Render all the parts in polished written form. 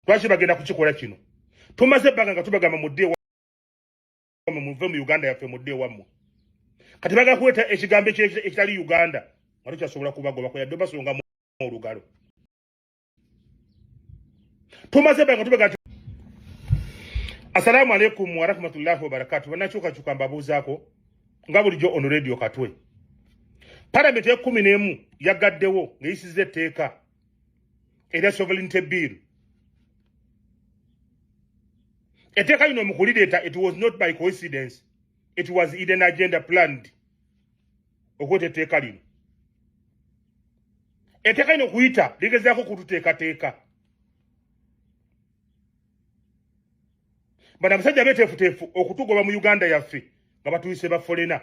Lwaki bagenda kukikola kino? Tumaze ebbanga nga tubagamba mudde wammwe muve mu Uganda yaffe mudde wammwe. Kati bagala kuleeta ekigambo ekitali Uganda nga tukyasobola kubagobako yadde basonga mu olugalo. Tumaze ebbanga tubagamba Assalamu alaikum wa rahmatullahi wa barakatuh. Banakyukakyuka mbabuuzaako nga bulijjo ono radio Katwe. Parliament ya 11 yagaddewo ng'eyisizza etteeka erya sovereignty bill. Etteeka lino mu kulireeta, it was not by coincidence. It was hidden agenda planned. Okweta etteeka lino. Etteeka lino kuyita ligezaako kututeekateeka. Bana abasajja beeteefuteefu okutugoba mu Uganda yaffe nga batuyise ba forena.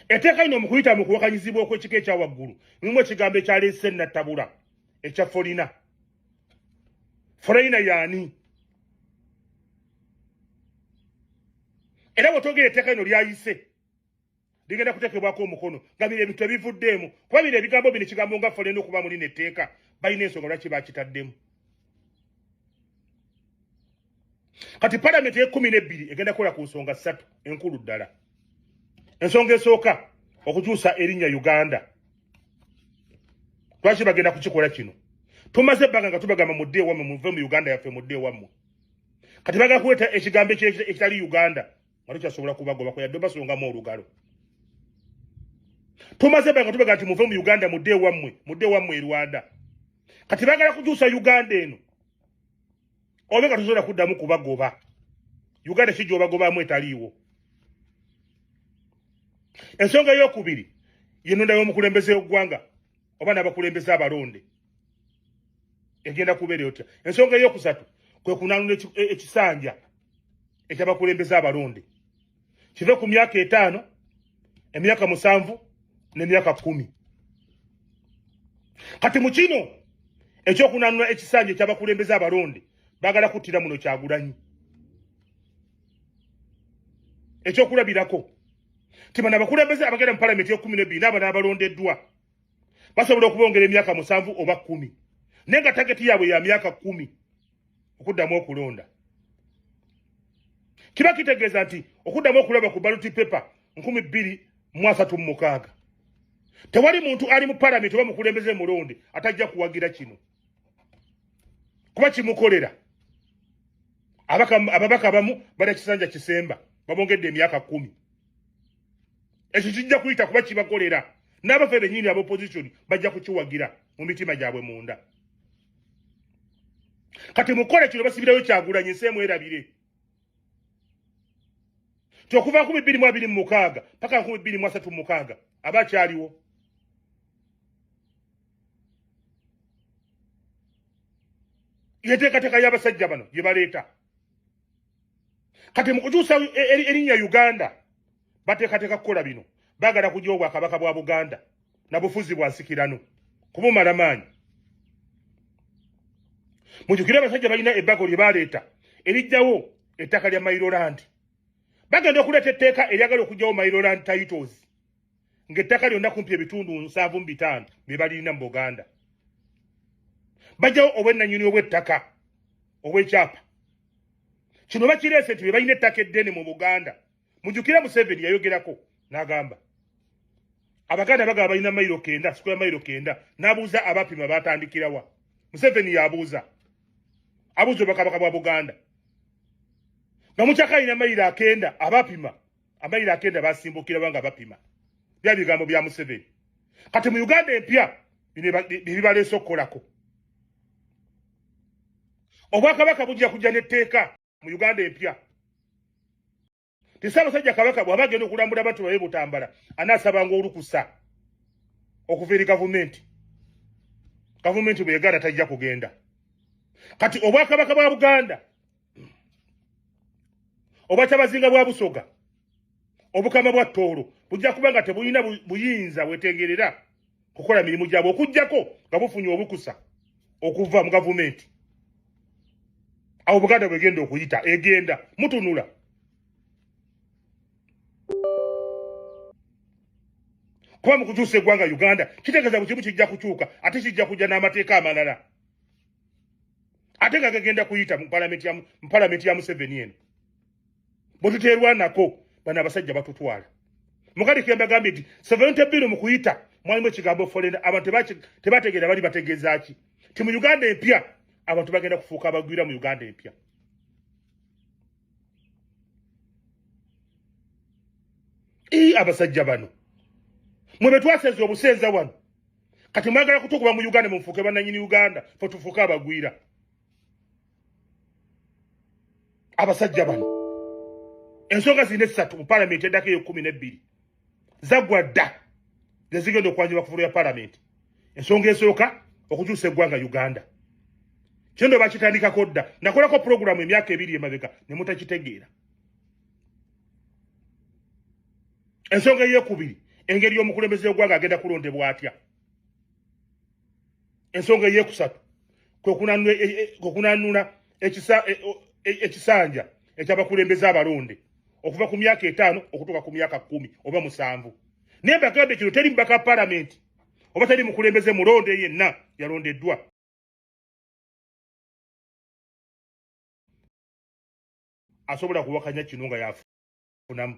Etteeka lino mu kuyita mu kuwakanyizibwa okw'ekika ekya waggulu mulimu ekigambo ekyaleese nattabula ekya forena. Forena yaani? Era bw'otogera etteeka lino lyayise ligenda kuteekebwako omukono nga bino ebintu ebivuddeemu, kuba bino ebigambo bino ekigambo nga forena okuba mu lino etteeka balina ensonga lwaki bakitaddemu. Kati Parliament ya 12 egenda kukola ku nsonga 3 enkulu ddala. Ensonga esooka okukyusa erinnya Uganda. Lwaki bagenda kukikola kino? Tumaze ebbanga nga tubagamba mudde wammwe muve mu Uganda yaffe mudde wammwe. Kati bagala kuleeta ekigambo ekitali Uganda nga tukyasobola kubagobako yadde basonga mu olugalo. Tumaze ebbanga tubagamba nti muve mu Uganda mudde wammwe e Rwanda. Kati bagala kukyusa Uganda eno obe nga tusobola kuddamu kubagoba. Uganda kijja obagobamu etaliiwo. Ensonga ey'okubiri y'ennonda y'omukulembeze w'eggwanga oba n'abakulembeze abalonde egenda kubeera otya. Ensonga ey'okusatu kwe kunaanula ekisanja eky'abakulembeze abalonde kive ku myaka 5, emyaka 7 n'emyaka 10. Kati mu kino ekyokunaanula ekisanja eky'abakulembeze abalonde bagala kuttira muno Kyagulanyi. Ekyokulabirako nti bano abakulembeze abagenda mu Parliament ya 12 n'abo n'abalondeddwa basobola okubongera emyaka 7 oba 10, naye nga tageti yaabwe ya myaka 10 okuddamu okulonda. Kiba kitegeeza nti okuddamu okulaba ku ballot paper 2036 tewali muntu ali mu Parliament oba mukulembeze mulonde atajja kuwagira kino, kuba kimukolera. Ababaka abamu bali kisanja kisemba babongedde emyaka 10. Ekyo kijja kuyita kuba kibakolera. N'abafe bennyini ab'opposition bajja kukiwagira mu mitima gyabwe munda. Kati mukole kino basibirayo Kyagulanyi nseemu erabire. Okuva 2026 paka 2036 abakyaliwo. Yeteekateeka y'abasajja bano gye baleeta. Kati mu kukyusa erinnya Uganda bateekateeka kukola bino. Bagala kujja Obwakabaka bwa Buganda na bufuzi bwa nsikirano kubumala maanyi. Mujjukire abasajja balina ebbago lye baleeta erijjawo ettaka lya Mailoland. Bagenda okuleeta etteeka eryagala okujjawo Mailoland titles ng'ettaka lyonna kumpi ebitundu 7.5 bye balina mu Buganda. Bajjawo obwennannyini obw'ettaka obw'ekyapa. Kino bakireese nti be balina ettaka eddene mu Buganda. Mujjukire Museveni yayogerako n'agamba Abaganda bagaba balina mayiro 9, square mayiro 9, n'abuuza abapima batandikirawa. Museveni yabuuza. Abuuza Obwakabaka bwa Buganda. Namukyaka alina mayiro 9 abapima. Amayiro 9 basimbukira wanga bapima. Bya bigambo bya Museveni. Kati mu Uganda empya bibaleese okukolako. Obwakabaka bujja kujja n'etteeka mu Uganda empya. Ssaabasajja Kabaka bw'aba agenda okulambula abantu babe Butambala anaasabanga olukusa okuva eri gavumenti. Gavumenti bwe yagala tajja kugenda. Kati Obwakabaka bwa Buganda Obwakyabazinga bwa Busoga Obukama bwa Tooro bujja kuba nga tebulina buyinza bwetengerera kukola mirimu gyabwe okuggyako nga bufunye obukusa okuva mu gavumenti. Awo Buganda bwegenda okuyita egenda mutunula. Kuba mu kukyusa eggwanga Uganda kitegeeza buli kimu kijja kukyuka ate kijja kujja n'amateeka amalala. ate nga gagenda kuyita mu parliament ya Museveni eno bwe tuteerwanako bano abasajja batutwala mukati kembagambye nti 70 billion mu kuyita mwalimu ekigambo foreign abantu tebategeera bali bategeeza ki ti mu Uganda empya abantu bagenda kufuuka abagwira mu Uganda empya abasajja bano mwe betwaseze obusenza wano kati mwagala kutukuba mu Uganda mumufuuke bannanyini Uganda fo tufuuke abagwira abasajja bano ensonga zine 3 mu parliament eddako eyo 12 zaggwa dda zigenda okwanjibwa ku ya parliament ensonga esooka okukyusa eggwanga Uganda kino bakitandikako dda nakolako programu emyaka 2 emabega ne mutakitegeera ensonga ey'ekubiri engeri y'omukulembeze w'eggwanga agenda kulondebwa atya ensonga ey'ekusatu kwe kunanula ekisanja eky'abakulembeze abalonde okuva ku myaka 5 okutuuka ku myaka 10 oba 7 naye mbagambye kino teri mubaka parliament oba teri mukulembeze mulonde yenna yalondeddwa asobola kuwakanya kino nga yafunamu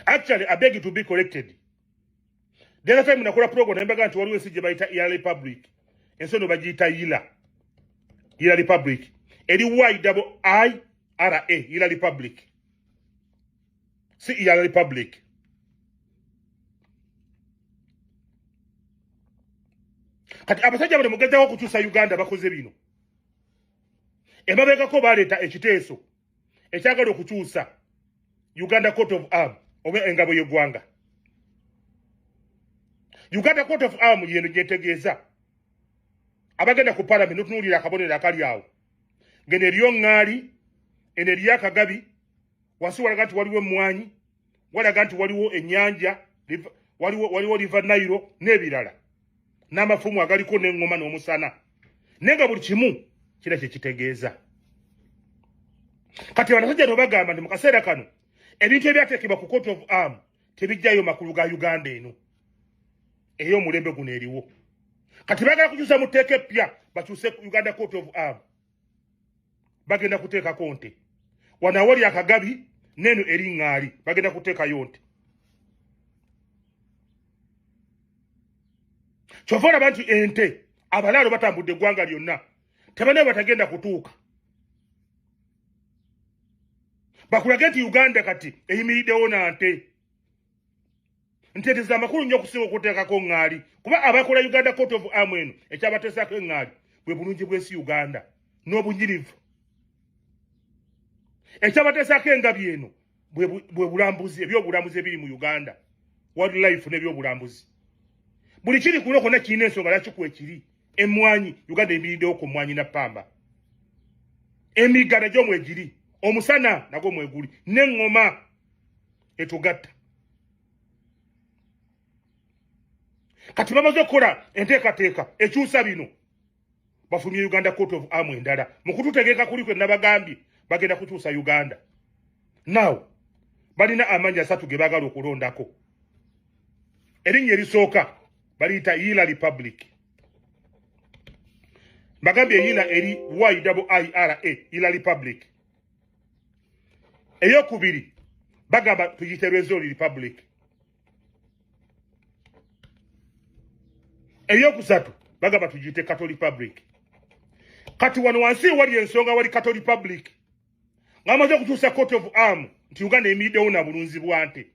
actually I beg to be corrected. The other time nakola program nembaga nti waliwo ensi gye bayita Ira Republic ensono bagiyita Ira Republic eri YIIRA Ira Republic si Ira Republic kati abasajja bano mugezaako okukyusa Uganda bakoze bino emabegako baleeta ekiteeso ekyagala okukyusa Uganda Court of Arm oba engabo y'eggwanga Uganda Court of Arm yeno gyetegeeza abagenda ku parliament notunuulira akabonero akali awo ngene eriyo ŋŋaali eno eriyo akagabi wansi walaga nti waliwo emmwanyi walaga nti waliwo ennyanja waliwo river Nile n'ebirala n'amafumu agaliko n'eŋŋoma n'omusana naye nga buli kimu kira kye kitegeeza kati abasajja no bagamba nti mu kaseera kano ebintu ebyateekebwa ku Court of Arm tebijjayo makulu ga Uganda eno ey'omulembe guno eriwo kati bagala kukyusa mu tteeka eppya bakyuse Uganda Court of Arm bagenda kuteekako nte wano awali akagabi n'eno eri ŋŋaali bagenda kuteekayo nte kyova olaba nti ente abalaalo batambudde eggwanga lyonna tebanaye batagenda kutuuka bakulage nti Uganda kati eyimiriddewo na nte nteeteza amakulu nnyo okusinga okuteekako ŋŋaali kuba abakola Uganda Court of Arm eno ekyabateesako eŋŋaali bwe bulungi bw'ensi Uganda n'obunyirivu ekyabateesako engabi eno bwe bulambuzi ebyobulambuzi ebiri mu Uganda wildlife n'ebyobulambuzi buli kiri kuno konna kirina ensonga lwaki kwekiri emmwanyi Uganda emiriddewo ku mmwanyi na ppamba emigga nagyo mwegiri omusana nagwo mweguli n'eŋŋoma etugatta kati bamaze okukola enteekateeka ekyusa bino bafulumye Uganda Court of Arm endala mu kututegeeka kuli kwe nabagambye bagenda kukyusa Uganda now balina amannya 3 ge baagala okulondako erinnya erisooka baliyita Ira Republic bagambye Ira eri YIIRA Ira Republic eyokubiri bagamba tuyite Rwenzori Republic eyokusatu bagamba tuyite Cato Republic kati wano wansi wali ensonga wali Cato Republic ng'amaze okukyusa Court of Arm nti Uganda emiriddewo na bulunzi bwa nte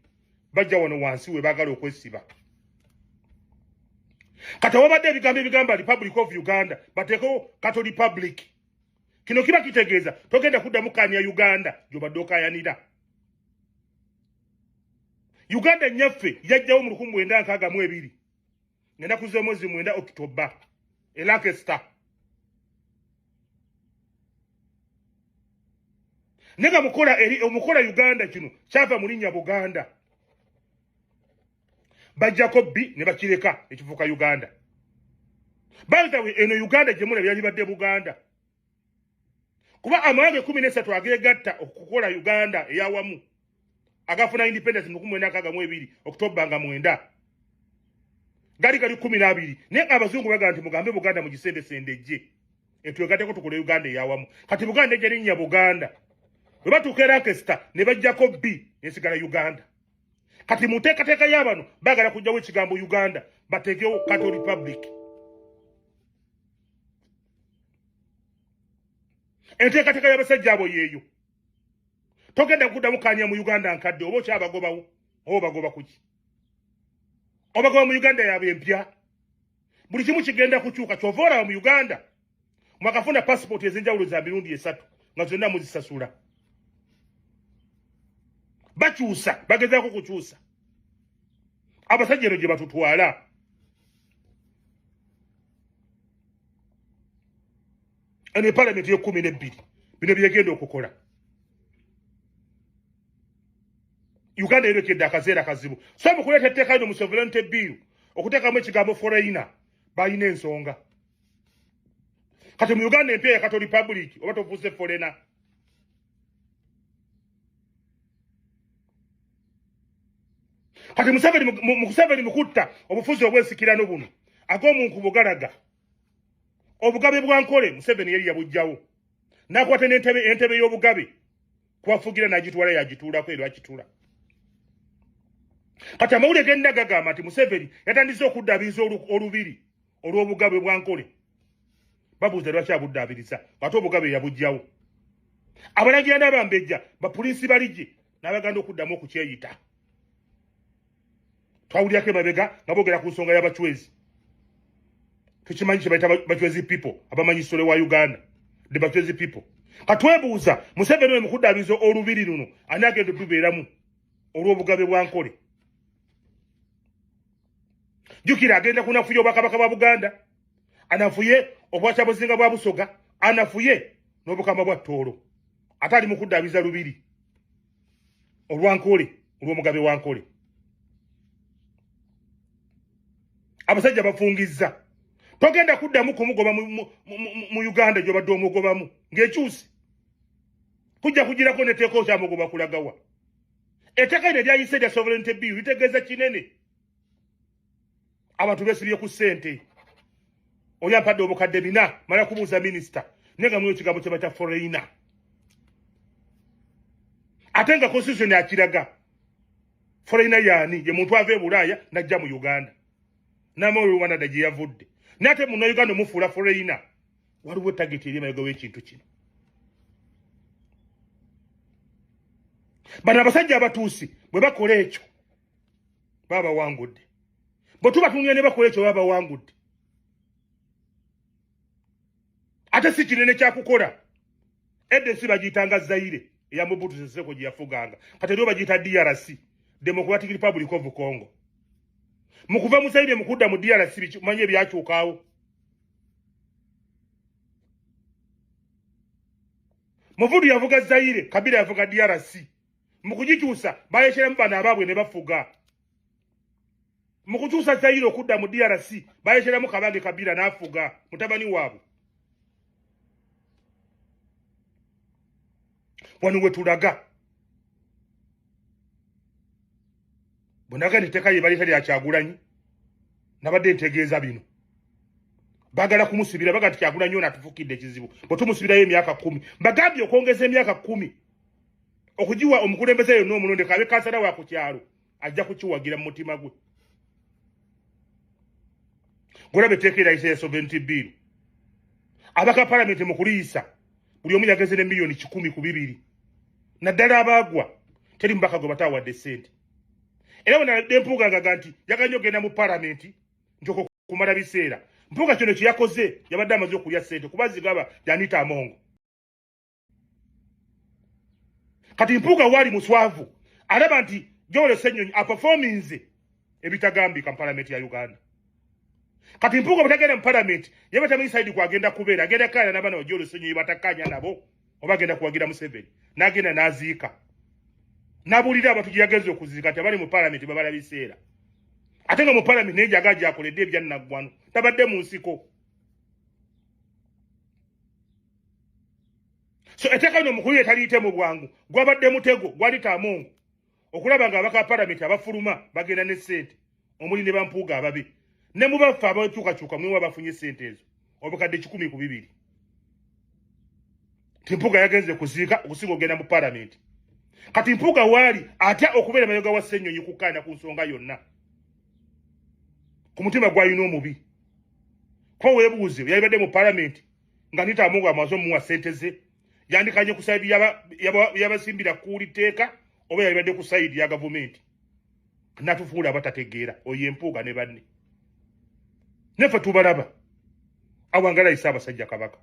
bajja wano wansi we baagala okwesiba kati wabadde ebigambo ebigamba Republic of Uganda bateekewo Cato Republic kino kiba kitegeeza togenda kuddamu kaanya Uganda gy'obadde okaayanira Uganda nnyaffe yajjawo mu 1962 ng'ennaku z'omwezi 9 October e Lancaster nenga mukola Uganda kino kyava mu linnya Buganda bajjako bbi ne bakireka ekifuuka Uganda by the way eno Uganda gye mulabye yalibadde Buganda kuba amawanga 13 ageegatta okukola Uganda eyawamu agafuna independence mu 1962 Oktoba nga 9 gali 12 naye abazungu baga nti mugambe Buganda mu gisende sendejje etwegateko tukole Uganda yawamu kati Buganda ejerinya Buganda bwe batuuka Lancaster ne bajjako B nesigala Uganda kati muteekateeka y'abano baagala kujjawo ekigambo Uganda bateekewo Cato Republic enteekateeka y'abasajja abo yeeyo togenda kuddamu kanya mu Uganda nkadde oba okyabagobawo oba bagoba kuki obagoba mu Uganda yaabwe empya buli kimu kigenda kukyuka kyova olaba mu Uganda mwakafuna passport ez'enjawulo za mirundi 3 nga zonna muzisasula bakyusa bagezaako kukyusa abasajja eno gye batutwala eno parliament ye-12 bino byegenda okukola Uganda yerekedde akaseera kazibu so mukuleeta etteeka lino mu sovereignty bill okuteekamu ekigambo foreigner balina ensonga kati mu Uganda empya ya Cato Republic oba tofuuse foreigner kati Museveni mukutta obufuzi obwesikirano buno ag'omuntu bugalaga obugabe bwankole Museveni yali yabujjawo n'akwata n'entebe y'obugabe kubafugira n'agitwala yagituulako era akitula kati amawulire genda gagamba nti Museveni yatandise okuddaabiriza olubiri olw'obugabe bwankole babuuza lwaki abuddaabiriza ate obugabe yabujjawo abalagira n'abambejja bapoliisi balijje n'abaganda okuddamu okukyeyita twawulirako emabega nga boogera ku nsonga y'abachwezi tukimanyi kye bayita bachwezi people abamanyi sole wa Uganda the bachwezi people katwebuuza Museveni we mukuddaabiriza olubiri luno ani agenda tubeeramu olw'obugabe bwankole jukira agenda kunafuye obwakabaka bwa Buganda anafuye obwakyabuzinga bwa Busoga anafuye n'obukama bwa Tooro ate ali mukuddaabiriza lubiri olwankole olw'omugabe wankole abasajja bafungizza togenda kuddamu kumugoba mu Uganda gy'obadde omugobamu ng'ekyusi kujja kugirako n'etteeka okyamugoba kulagawa etteeka lino eryayise lya sovereignty bill litegeeza kinene abantu beesibye ku ssente oli ampadde obukadde 4 mala kubuuza minisita naye nga muyo ekigambo kye bata foreigner ate nga constitution akiraga foreigner yaani ye muntu ava e Bulaaya n'ajja mu Uganda n'amawulire Rwanda gye yavudde naye ate muno Uganda omufuula foreigner waliwo tageti eri emabega w'ekintu kino bano abasajja abatuusi bwe bakola ekyo baba bawangudde bwe tubatunulira ne bakola ekyo baba bawangudde ate si kinene kyakukola edda ensi bagiyitanga Zaire eya Mobutu Sese Seko gye yafuganga kati eriwo bagiyita DRC Democratic Republic of Congo mu kuva mu Zaire mu kudda mu DRC manye ebyakyukaawo Mobutu yavuga Zaire Kabila yavuga DRC mu kugikyusa bayekeramu bano abaabwe ne bafuga mu kukyusa Zaire okudda mu DRC bayekeramu Kabange Kabila n'afuga mutabani waabwe wano we tulaga bwenaga netteeka lye baleeta lya Kyagulanyi nabadde ntegeeza bino bagala kumusibira baga nti Kyagulanyi ono atufukidde ekizibu bwe tumusibirayo emyaka 10 mbagambye okwongeza emyaka 10 okugiwa omukulembeze yonna omulondeka abe kansala wa ku kyalo ajja kukiwagira mu mutima gwe ng'olaba etteeka erayisa ya sovereignty bill abaka palamenti mu kuliisa buli omu yageze ne miliyoni 10 ku 2 naddala abaagwa teri mubaka gwe bataawadde ssente era bwe Mpuuga ngaga nti yaganye ogenda mu palamenti nti okumala biseera Mpuuga kino kye yakoze yabadde amaze okulya ssente kuba zigaba Janita Amongo kati Mpuuga waali muswavu alaba nti Joel Ssenyonyi aperforminze ebitagambika mu palamenti ya Uganda kati Mpuuga butagenda mu palamenti yabatamanyi saidi kwagenda kubeera agenda kaana n'abaana ba Joel Ssenyonyi batakkaanya nabo oba agenda kuwagira Museveni n'agenda n'aziika n'abuulira abantu gye yagenze okuziika nti abali mu palamenti babala biseera ate nga mu palamenti naye gyaga gyakoledde ebyannaggwano tabadde mu nsiko so etteeka lino mukulu ye taliite mu bwangu gwabadde mutego gwali Amongo okulaba nga abaka parliament abafuluma bagenda ne ssente omuli ne bampuuga ababe ne mu baffe abakyukakyuka mwe bafunye ssente ezo obukadde 1,200 timpuga yagenze kuziika okusinga ogenda mu parliament kati mpuga waali atya okubeera mayoga wa Ssenyonyi kukaana ku nsonga yonna ku mutima gwalina omubi ko weebuuze yalibadde mu parliament nga nitaamuga amazo muwa ssente ze yandikanye ku saidi yabasimbira kuuli teeka oba yalibadde ku saidi ya gavumenti natufuula abatategeera oyo empuuga ne banne nefe tubalaba awangala isa abasajja kabaka